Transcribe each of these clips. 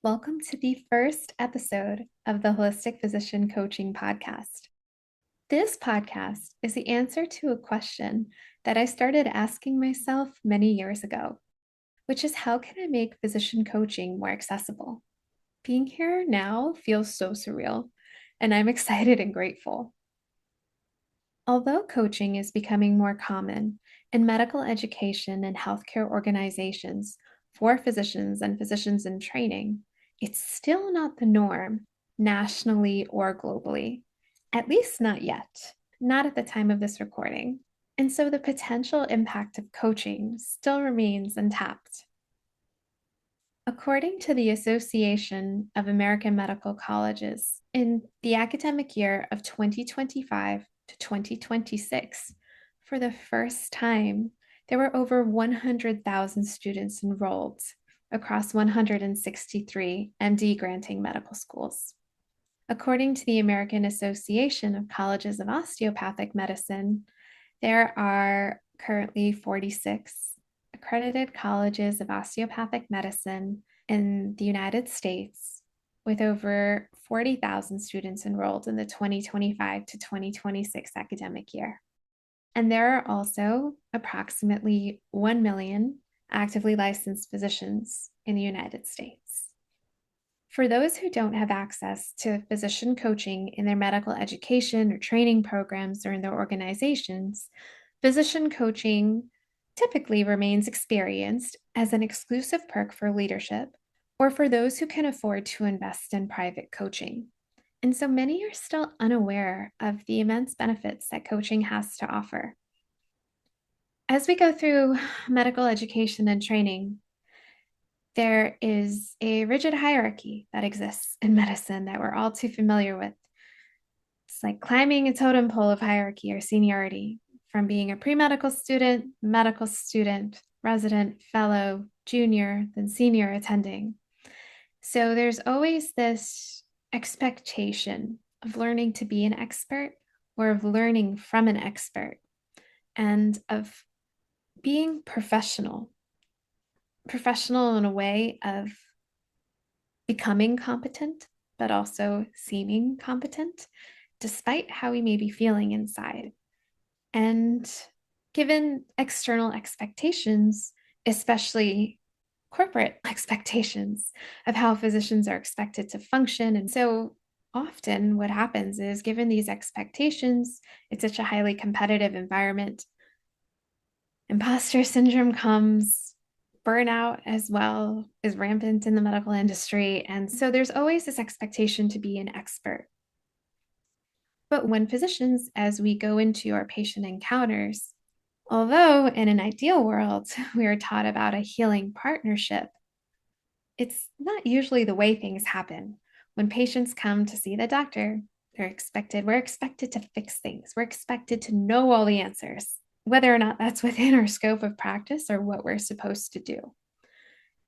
Welcome to the first episode of the Holistic Physician Coaching Podcast. This podcast is the answer to a question that I started asking myself many years ago, which is how can I make physician coaching more accessible? Being here now feels so surreal, and I'm excited and grateful. Although coaching is becoming more common in medical education and healthcare organizations for physicians and physicians in training, it's still not the norm nationally or globally, at least not yet, not at the time of this recording. And so the potential impact of coaching still remains untapped. According to the Association of American Medical Colleges, in the academic year of 2025 to 2026, for the first time, there were over 100,000 students enrolled across 163 MD granting medical schools. According to the American Association of Colleges of Osteopathic Medicine, there are currently 46 accredited colleges of osteopathic medicine in the United States, with over 40,000 students enrolled in the 2025 to 2026 academic year. And there are also approximately 1 million actively licensed physicians in the United States. For those who don't have access to physician coaching in their medical education or training programs or in their organizations, physician coaching typically remains experienced as an exclusive perk for leadership or for those who can afford to invest in private coaching. And so many are still unaware of the immense benefits that coaching has to offer. As we go through medical education and training, there is a rigid hierarchy that exists in medicine that we're all too familiar with. It's like climbing a totem pole of hierarchy or seniority from being a pre-medical student, medical student, resident, fellow, junior, then senior attending. So there's always this expectation of learning to be an expert or of learning from an expert and of being professional in a way of becoming competent, but also seeming competent, despite how we may be feeling inside. And given external expectations, especially corporate expectations of how physicians are expected to function. And so often what happens is, given these expectations, it's such a highly competitive environment. Imposter syndrome comes, burnout as well is rampant in the medical industry. And so there's always this expectation to be an expert. But when physicians, as we go into our patient encounters, although in an ideal world, we are taught about a healing partnership, it's not usually the way things happen. When patients come to see the doctor, we're expected to fix things. We're expected to know all the answers, whether or not that's within our scope of practice or what we're supposed to do.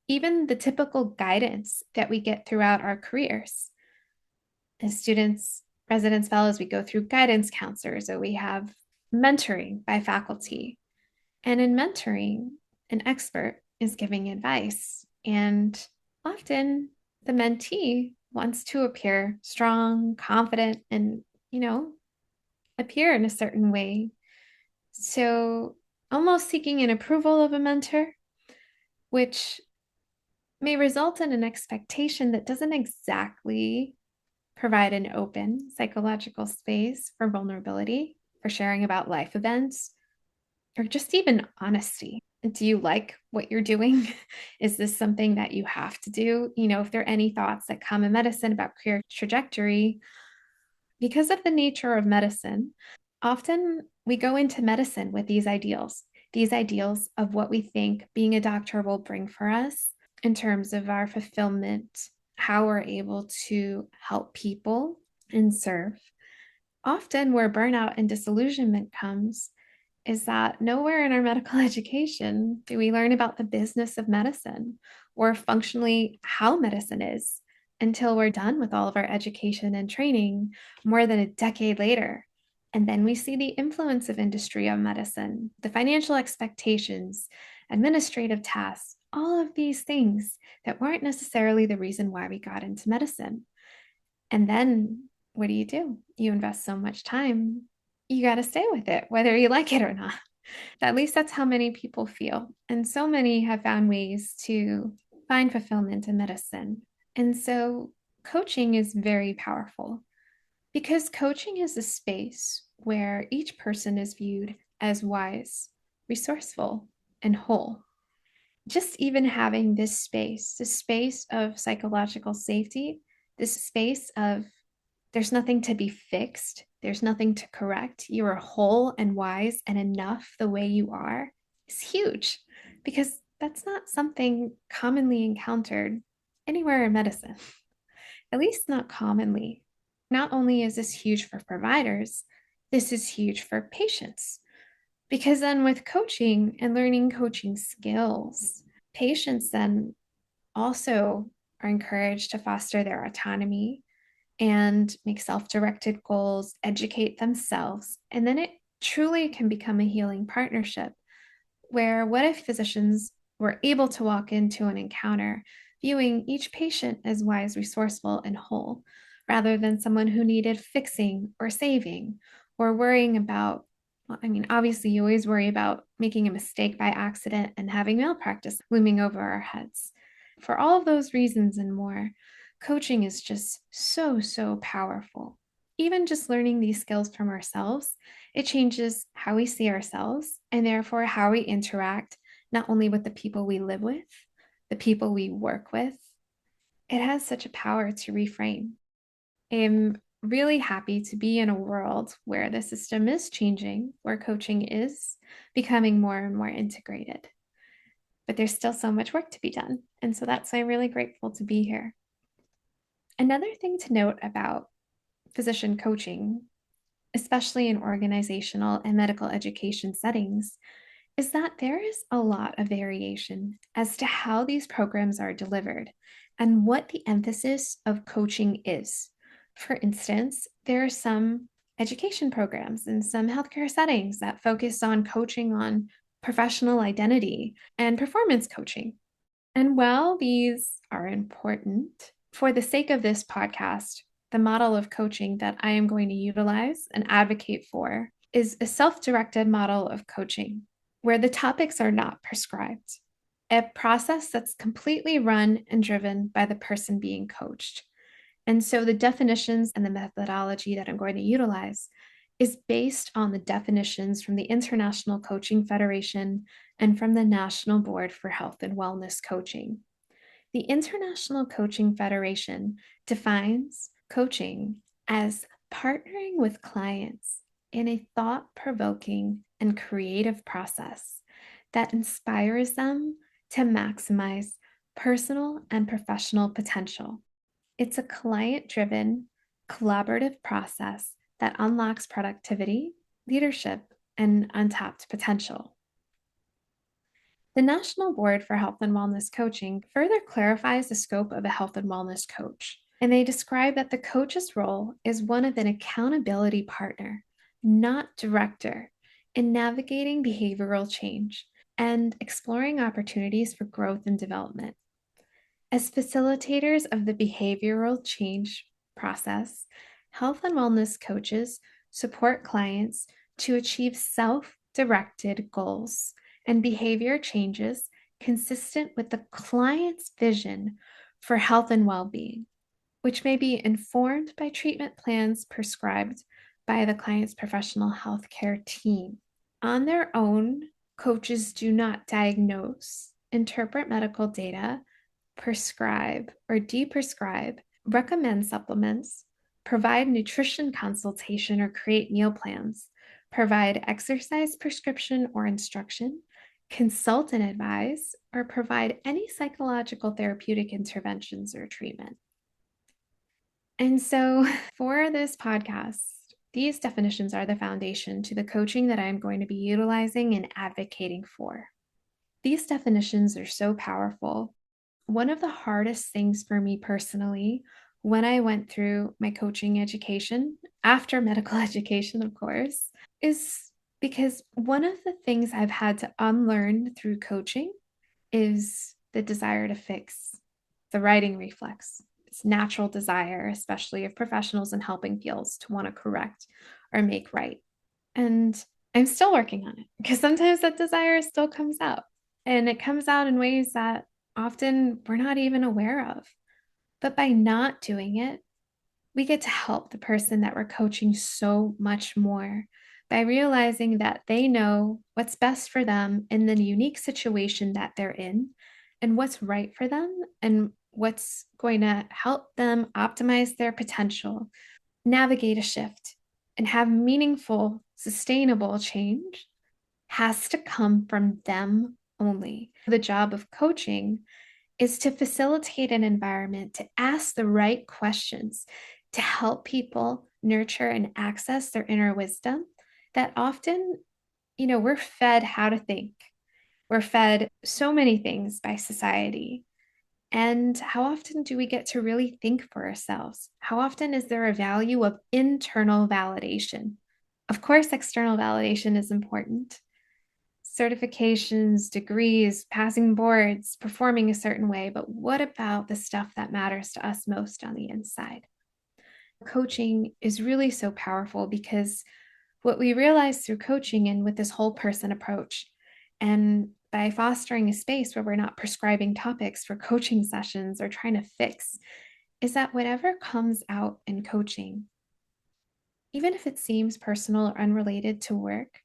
Even the typical guidance that we get throughout our careers. As students, residents, fellows, we go through guidance counselors, or we have mentoring by faculty. And in mentoring, an expert is giving advice. And often the mentee wants to appear strong, confident, and, appear in a certain way. So almost seeking an approval of a mentor, which may result in an expectation that doesn't exactly provide an open psychological space for vulnerability, for sharing about life events, or just even honesty. Do you like what you're doing? Is this something that you have to do? If there are any thoughts that come in medicine about career trajectory, because of the nature of medicine, often we go into medicine with these ideals of what we think being a doctor will bring for us in terms of our fulfillment, how we're able to help people and serve. Often, where burnout and disillusionment comes is that nowhere in our medical education do we learn about the business of medicine or functionally how medicine is until we're done with all of our education and training more than a decade later. And then we see the influence of industry on medicine, the financial expectations, administrative tasks, all of these things that weren't necessarily the reason why we got into medicine. And then what do? You invest so much time, you got to stay with it, whether you like it or not. At least that's how many people feel. And so many have found ways to find fulfillment in medicine. And so coaching is very powerful because coaching is a space where each person is viewed as wise, resourceful, and whole. Just even having this space of psychological safety, this space of there's nothing to be fixed, there's nothing to correct. You are whole and wise and enough the way you are is huge because that's not something commonly encountered anywhere in medicine, at least not commonly. Not only is this huge for providers, this is huge for patients because then with coaching and learning coaching skills, patients then also are encouraged to foster their autonomy and make self directed goals, educate themselves. And then it truly can become a healing partnership where what if physicians were able to walk into an encounter viewing each patient as wise, resourceful, and whole, rather than someone who needed fixing or saving or worrying about. Well, I mean, obviously, you always worry about making a mistake by accident and having malpractice looming over our heads. For all of those reasons and more, coaching is just so, so powerful. Even just learning these skills from ourselves, it changes how we see ourselves and therefore how we interact, not only with the people we live with, the people we work with. It has such a power to reframe. I'm really happy to be in a world where the system is changing, where coaching is becoming more and more integrated. But there's still so much work to be done. And so that's why I'm really grateful to be here. Another thing to note about physician coaching, especially in organizational and medical education settings, is that there is a lot of variation as to how these programs are delivered and what the emphasis of coaching is. For instance, there are some education programs in some healthcare settings that focus on coaching on professional identity and performance coaching. And while these are important, for the sake of this podcast, the model of coaching that I am going to utilize and advocate for is a self directed model of coaching where the topics are not prescribed, a process that's completely run and driven by the person being coached. And so the definitions and the methodology that I'm going to utilize is based on the definitions from the International Coaching Federation and from the National Board for Health and Wellness Coaching. The International Coaching Federation defines coaching as partnering with clients in a thought provoking and creative process that inspires them to maximize personal and professional potential. It's a client driven, collaborative process that unlocks productivity, leadership, and untapped potential. The National Board for Health and Wellness Coaching further clarifies the scope of a health and wellness coach, and they describe that the coach's role is one of an accountability partner, not director, in navigating behavioral change and exploring opportunities for growth and development. As facilitators of the behavioral change process, health and wellness coaches support clients to achieve self directed goals and behavior changes consistent with the client's vision for health and well being, which may be informed by treatment plans prescribed by the client's professional healthcare team. On their own, coaches do not diagnose, interpret medical data, prescribe or deprescribe, recommend supplements, provide nutrition consultation or create meal plans, provide exercise prescription or instruction, consult and advise, or provide any psychological therapeutic interventions or treatment. And so for this podcast, these definitions are the foundation to the coaching that I'm going to be utilizing and advocating for. These definitions are so powerful. One of the hardest things for me personally when I went through my coaching education, after medical education, of course, is because one of the things I've had to unlearn through coaching is the desire to fix, the writing reflex. It's natural desire, especially of professionals in helping fields, to want to correct or make right. And I'm still working on it because sometimes that desire still comes out. And it comes out in ways that often we're not even aware of. But by not doing it, we get to help the person that we're coaching so much more by realizing that they know what's best for them in the unique situation that they're in and what's right for them and what's going to help them optimize their potential, navigate a shift, and have meaningful, sustainable change has to come from them only. The job of coaching is to facilitate an environment to ask the right questions to help people nurture and access their inner wisdom that often, we're fed how to think. We're fed so many things by society. And how often do we get to really think for ourselves? How often is there a value of internal validation? Of course, external validation is important. Certifications, degrees, passing boards, performing a certain way, but what about the stuff that matters to us most on the inside? Coaching is really so powerful because what we realize through coaching and with this whole person approach, and by fostering a space where we're not prescribing topics for coaching sessions or trying to fix, is that whatever comes out in coaching, even if it seems personal or unrelated to work,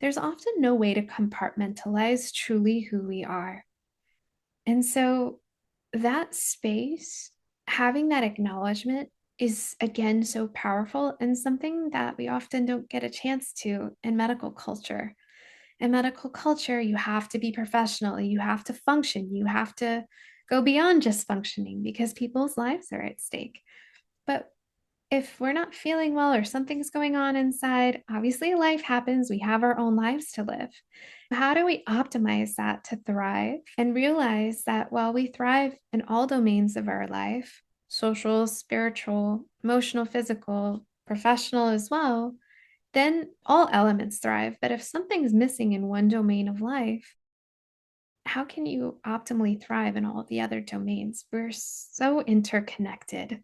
there's often no way to compartmentalize truly who we are. And so that space, having that acknowledgement is again so powerful and something that we often don't get a chance to in medical culture. In medical culture, you have to be professional, you have to function, you have to go beyond just functioning because people's lives are at stake. But if we're not feeling well or something's going on inside, obviously life happens. We have our own lives to live. How do we optimize that to thrive and realize that while we thrive in all domains of our life, social, spiritual, emotional, physical, professional as well, then all elements thrive. But if something's missing in one domain of life, how can you optimally thrive in all of the other domains? We're so interconnected.